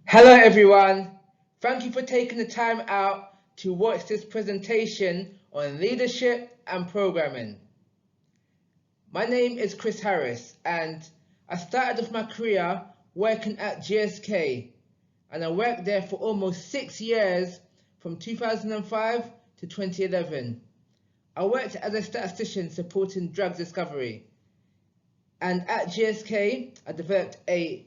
Hello everyone, thank you for taking the time out to watch this presentation on leadership and programming. My name is Chris Harris and I started off my career working at GSK and I worked there for almost 6 years from 2005 to 2011. I worked as a statistician supporting drug discovery, and at GSK I developed an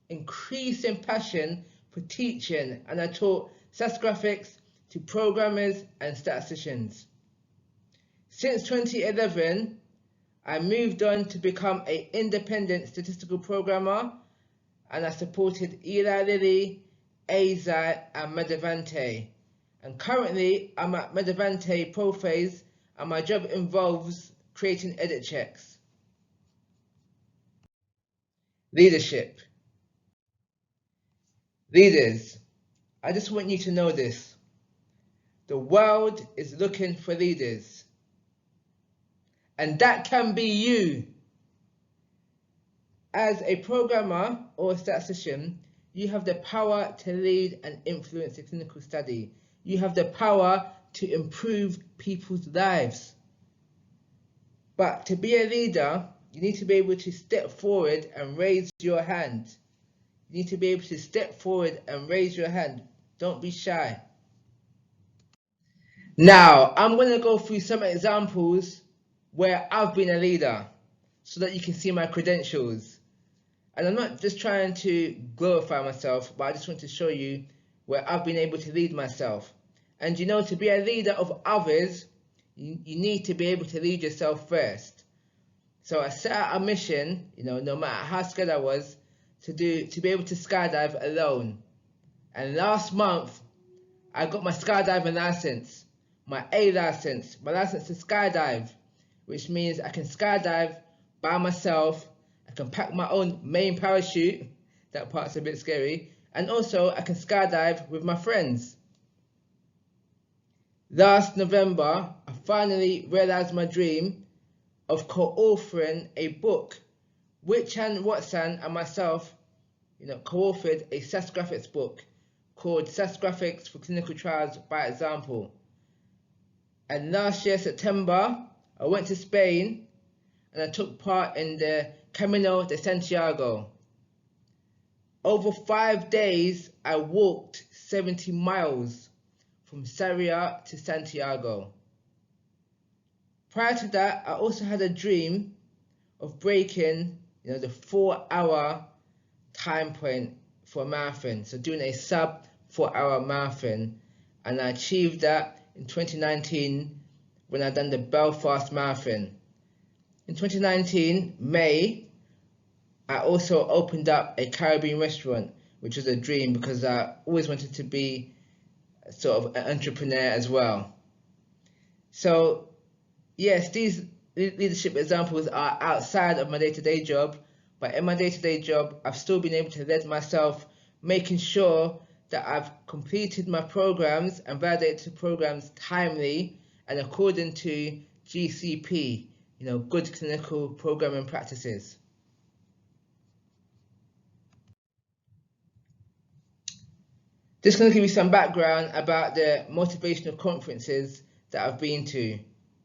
increasing passion for teaching, and I taught stats graphics to programmers and statisticians. Since 2011, I moved on to become an independent statistical programmer, and I supported Eli Lilly, AZI, and Medavante. And currently, I'm at Medavante Pro Phase, and my job involves creating edit checks. Leadership. Leaders, I just want you to know this. The world is looking for leaders. And that can be you. As a programmer or a statistician, you have the power to lead and influence a clinical study. You have the power to improve people's lives. But to be a leader, you need to be able to step forward and raise your hand. You need to be able to step forward and raise your hand. Don't be shy. Now, I'm going to go through some examples where I've been a leader so that you can see my credentials. And I'm not just trying to glorify myself, but I just want to show you where I've been able to lead myself. And you know, to be a leader of others, you need to be able to lead yourself first. So I set out a mission, no matter how scared I was, to be able to skydive alone. And last month, I got my skydiving license, my A license, my license to skydive, which means I can skydive by myself. I can pack my own main parachute. That part's a bit scary. And also I can skydive with my friends. Last November, I finally realized my dream of co-authoring a book. Wichan Watson and myself, co-authored a stats graphics book called Stats Graphics for Clinical Trials by Example. And last year, September, I went to Spain and I took part in the Camino de Santiago. Over 5 days, I walked 70 miles from Sarria to Santiago. Prior to that, I also had a dream of breaking, the 4-hour time point for a marathon. So doing a sub 4-hour marathon, and I achieved that in 2019 when I done the Belfast Marathon. In 2019, May, I also opened up a Caribbean restaurant, which was a dream because I always wanted to be sort of an entrepreneur as well. So yes, these leadership examples are outside of my day-to-day job, but in my day-to-day job, I've still been able to lead myself, making sure that I've completed my programs and validated programs timely and according to GCP, good clinical programming practices. Just going to give you some background about the motivational conferences that I've been to,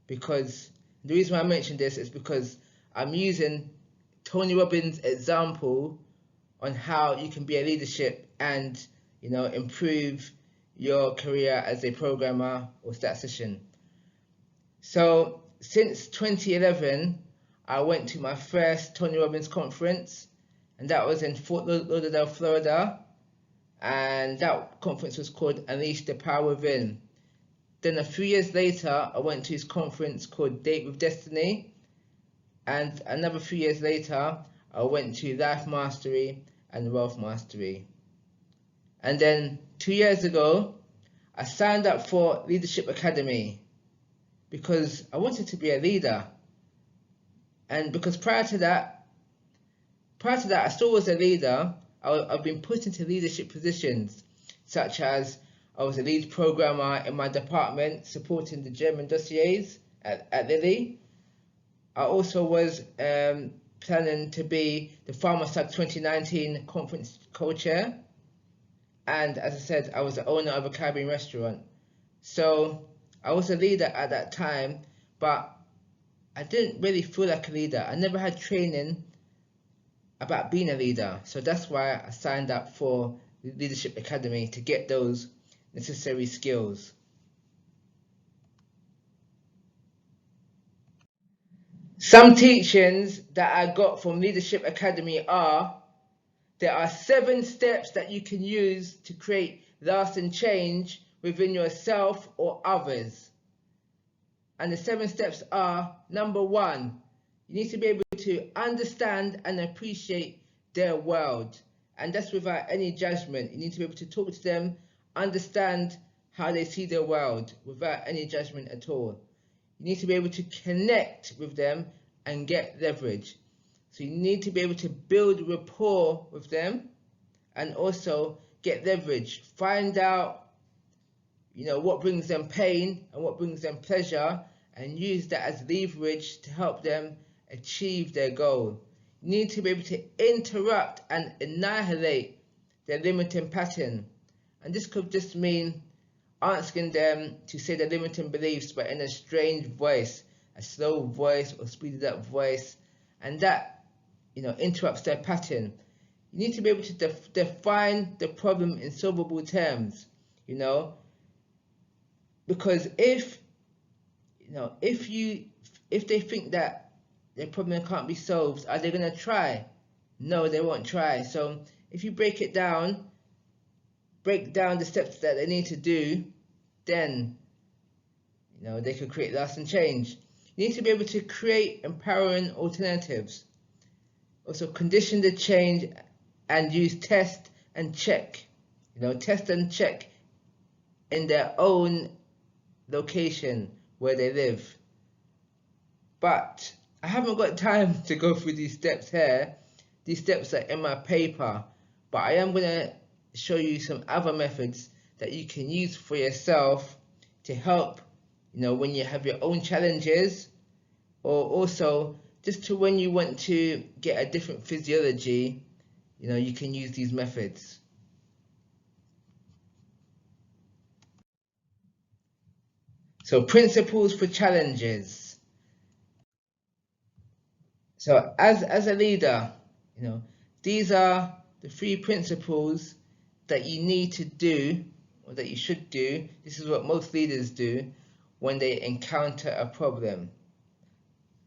because the reason why I mentioned this is because I'm using Tony Robbins' example on how you can be a leadership and improve your career as a programmer or statistician. So since 2011, I went to my first Tony Robbins conference, and that was in Fort Lauderdale, Florida, and that conference was called Unleash the Power Within. Then a few years later, I went to his conference called Date with Destiny, and another few years later, I went to Life Mastery and Wealth Mastery. And then 2 years ago, I signed up for Leadership Academy because I wanted to be a leader. And because prior to that, I still was a leader. I've been put into leadership positions, such as I was a lead programmer in my department supporting the German dossiers at Lilly. I also was planning to be the PharmaSuck 2019 conference co-chair. And as I said, I was the owner of a Caribbean restaurant. So I was a leader at that time, but I didn't really feel like a leader. I never had training about being a leader. So that's why I signed up for the Leadership Academy, to get those necessary skills. Some teachings that I got from Leadership Academy are: there are 7 steps that you can use to create lasting change within yourself or others. And the 7 steps are: number 1, you need to be able to understand and appreciate their world. And that's without any judgment. You need to be able to talk to them, understand how they see their world without any judgment at all. You need to be able to connect with them and get leverage. So you need to be able to build rapport with them and also get leverage. Find out, what brings them pain and what brings them pleasure, and use that as leverage to help them achieve their goal. You need to be able to interrupt and annihilate their limiting pattern. And this could just mean asking them to say their limiting beliefs, but in a strange voice, a slow voice or speeded up voice, and that interrupts their pattern. You need to be able to define the problem in solvable terms, because if they think that their problem can't be solved, are they going to try? No, they won't try. So if you break down the steps that they need to do, then they could create lasting change. You need to be able to create empowering alternatives. Also, condition the change and use test and check. Test and check in their own location where they live. But I haven't got time to go through these steps here. These steps are in my paper, but I am going to show you some other methods that you can use for yourself to help, when you have your own challenges, or also just to when you want to get a different physiology, you can use these methods. So, principles for challenges. So as a leader, these are the 3 principles that you need to do, or that you should do. This is what most leaders do when they encounter a problem.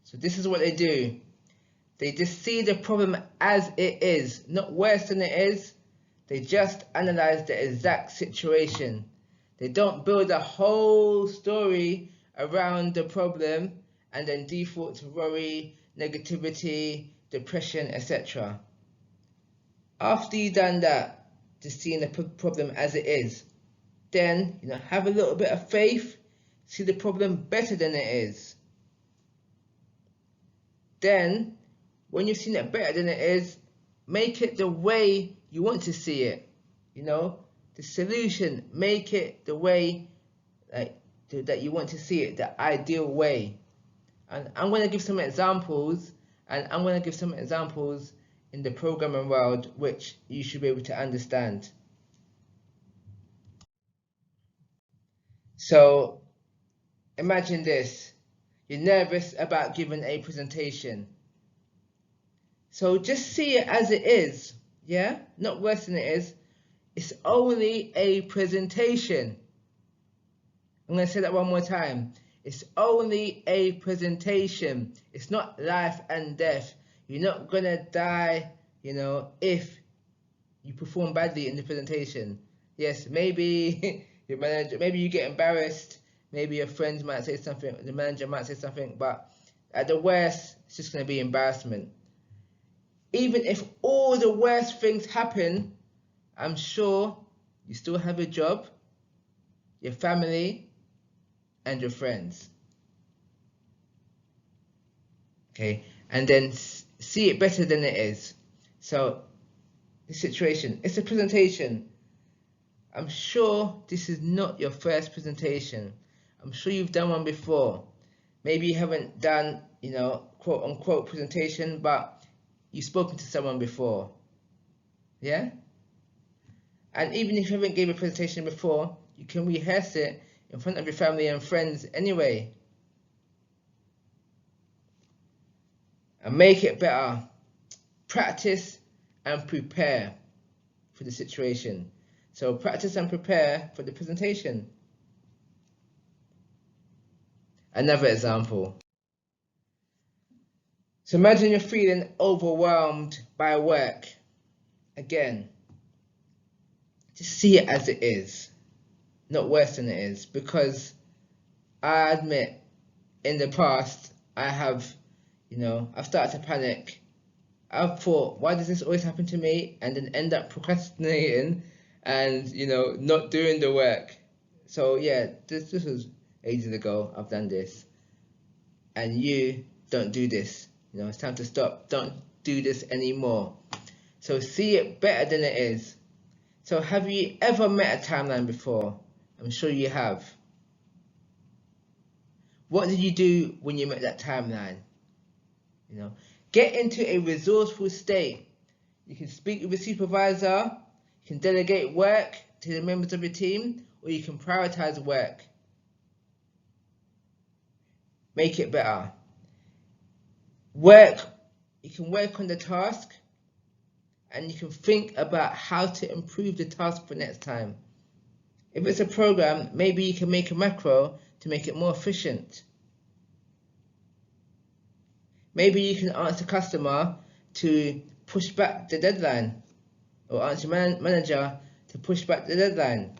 So this is what they do. They just see the problem as it is, not worse than it is. They just analyze the exact situation. They don't build a whole story around the problem and then default to worry, negativity, depression, etc. After you've done that, just seeing the problem as it is, then have a little bit of faith, see the problem better than it is. Then, when you've seen it better than it is, make it the way you want to see it. The solution, make it the way that you want to see it, the ideal way. And I'm going to give some examples, in the programming world which you should be able to understand. So imagine this: you're nervous about giving a presentation. So just see it as it is, not worse than it is. It's only a presentation. I'm going to say that one more time. It's only a presentation. It's not life and death. You're not going to die, if you perform badly in the presentation. Yes, maybe your manager, maybe you get embarrassed, maybe your friends might say something, the manager might say something, but at the worst, it's just going to be embarrassment. Even if all the worst things happen, I'm sure you still have a job, your family, and your friends. Okay, and then see it better than it is. So, the situation, it's a presentation. I'm sure this is not your first presentation. I'm sure you've done one before. Maybe you haven't done, quote unquote presentation, but you've spoken to someone before. Yeah? And even if you haven't given a presentation before, you can rehearse it in front of your family and friends anyway. And make it better. Practice and prepare for the situation. So practice and prepare for the presentation. Another example. So imagine you're feeling overwhelmed by work. Again, just see it as it is, not worse than it is, because I admit in the past I have, I've started to panic. I've thought, why does this always happen to me? And then end up procrastinating and, not doing the work. So yeah, this was ages ago. I've done this. And you don't do this. It's time to stop. Don't do this anymore. So see it better than it is. So have you ever met a timeline before? I'm sure you have. What did you do when you met that timeline? Get into a resourceful state. You can speak with a supervisor, you can delegate work to the members of your team, or you can prioritize work. Make it better. You can work on the task, and you can think about how to improve the task for next time. If it's a program, maybe you can make a macro to make it more efficient. Maybe you can ask the customer to push back the deadline, or ask your manager to push back the deadline.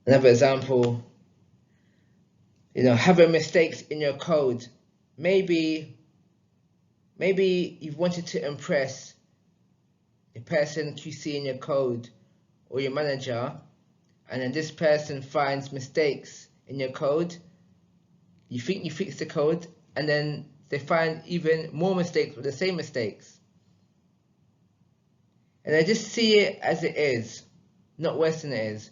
Another example, having mistakes in your code. Maybe you've wanted to impress the person QC in your code or your manager, and then this person finds mistakes in your code. You think you fixed the code, and then they find even more mistakes with the same mistakes. And I just see it as it is, not worse than it is.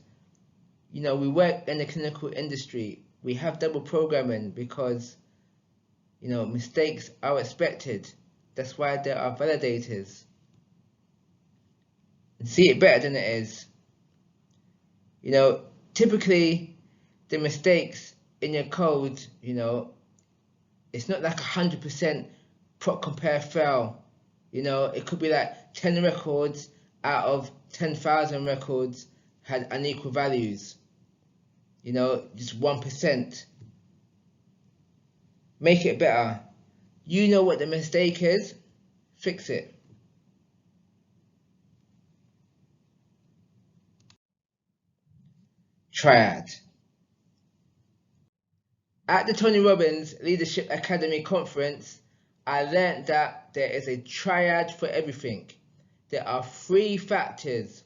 We work in the clinical industry. We have double programming because, mistakes are expected. That's why there are validators. And see it better than it is. Typically the mistakes in your code, it's not like 100% prot compare fail. It could be like 10 records out of 10,000 records had unequal values. Just 1%. Make it better. You know what the mistake is, fix it. Triad. At the Tony Robbins Leadership Academy conference, I learned that there is a triad for everything. There are 3 factors,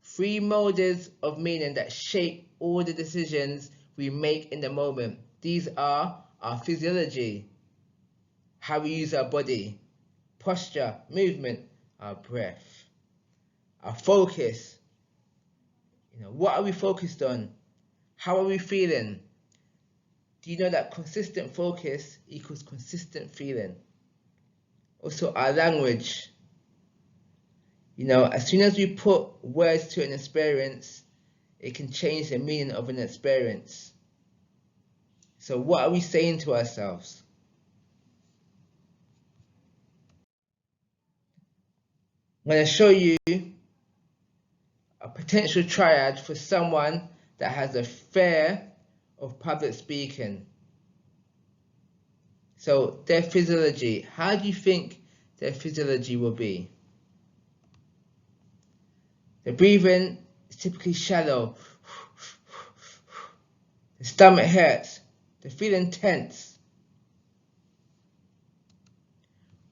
3 modes of meaning that shape all the decisions we make in the moment. These are our physiology, how we use our body, posture, movement, our breath, our focus. What are we focused on? How are we feeling? Do you know that consistent focus equals consistent feeling? Also, our language. As soon as we put words to an experience, it can change the meaning of an experience. So what are we saying to ourselves? I'm going to show you a potential triad for someone that has a fear of public speaking. So their physiology, how do you think their physiology will be? The breathing is typically shallow. The stomach hurts. They're feeling tense.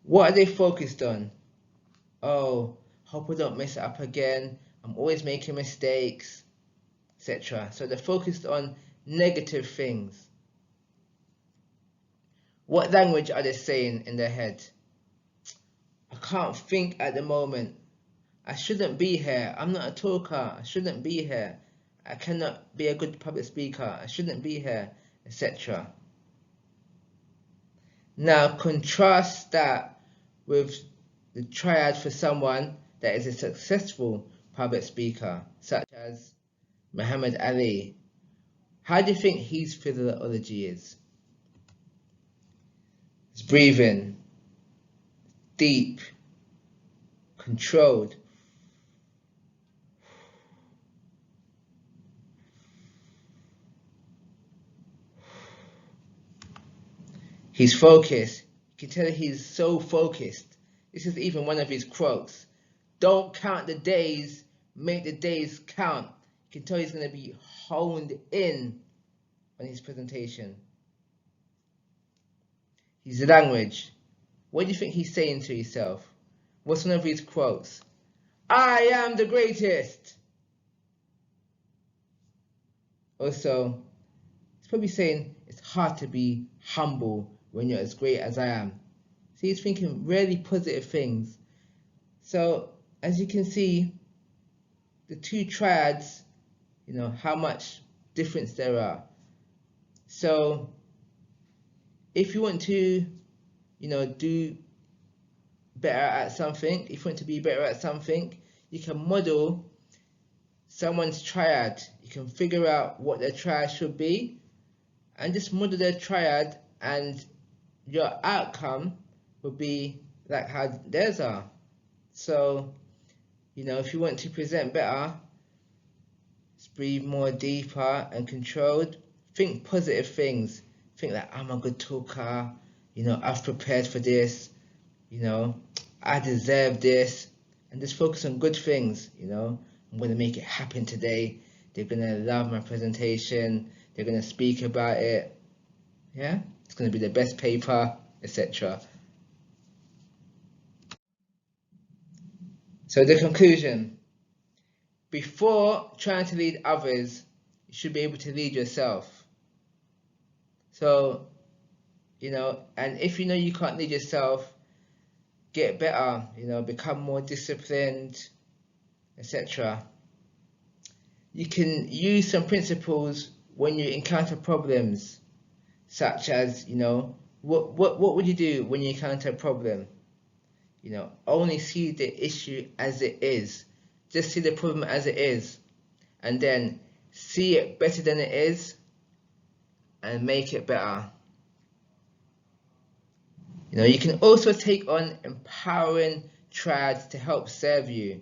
What are they focused on? Oh, hope I don't mess it up again. I'm always making mistakes, etc. So they're focused on negative things. What language are they saying in their head? I can't think at the moment. I shouldn't be here. I'm not a talker. I shouldn't be here. I cannot be a good public speaker. I shouldn't be here, etc. Now contrast that with the triad for someone that is a successful public speaker, such as Muhammad Ali. How do you think his physiology is? It's breathing, deep, controlled. He's focused. You can tell he's so focused. This is even one of his quotes. Don't count the days, make the days count. You can tell he's going to be honed in on his presentation. His language. What do you think he's saying to himself? What's one of his quotes? I am the greatest. Also, he's probably saying it's hard to be humble when you're as great as I am. So he's thinking really positive things. So as you can see, the two triads, how much difference there are. So if you want to, do better at something, if you want to be better at something, you can model someone's triad. You can figure out what their triad should be and just model their triad, and your outcome will be like how theirs are. So, if you want to present better, just breathe more deeper and controlled. Think positive things. Think like, I'm a good talker, I've prepared for this, I deserve this, and just focus on good things, I'm going to make it happen today. They're going to love my presentation. They're going to speak about it. Yeah, it's going to be the best paper, etc. So the conclusion: before trying to lead others, you should be able to lead yourself. So, and if you can't lead yourself, get better, become more disciplined, etc. You can use some principles when you encounter problems, such as, what would you do when you encounter a problem? Only see the issue as it is. Just see the problem as it is, and then see it better than it is and make it better. You can also take on empowering triads to help serve you.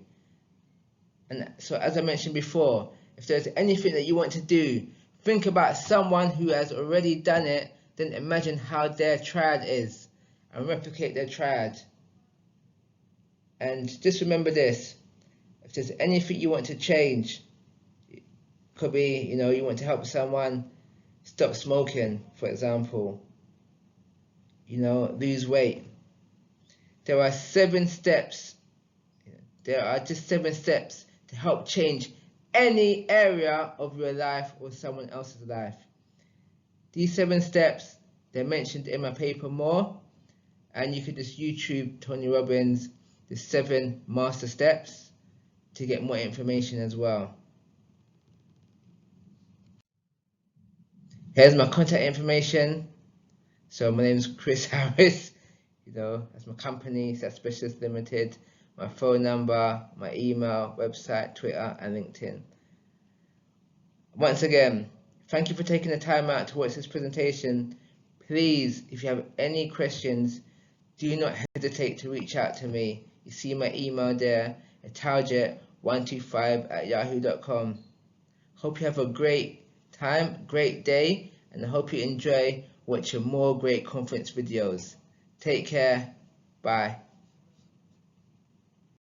And so, as I mentioned before, if there's anything that you want to do, think about someone who has already done it, then imagine how their triad is and replicate their triad. And just remember this: if there's anything you want to change, it could be, you want to help someone stop smoking, for example, lose weight. There are 7 steps. There are just 7 steps to help change any area of your life or someone else's life. These 7 steps, they're mentioned in my paper more, and you can just YouTube Tony Robbins, the 7 master steps, to get more information as well. Here's my contact information. So my name is Chris Harris. That's my company, Set Specialist Limited. My phone number, my email, website, Twitter, and LinkedIn. Once again, thank you for taking the time out to watch this presentation. Please, if you have any questions, do not hesitate to reach out to me. You see my email there, italjet125@yahoo.com. Hope you have a great time, great day, and I hope you enjoy watching more great conference videos. Take care. Bye.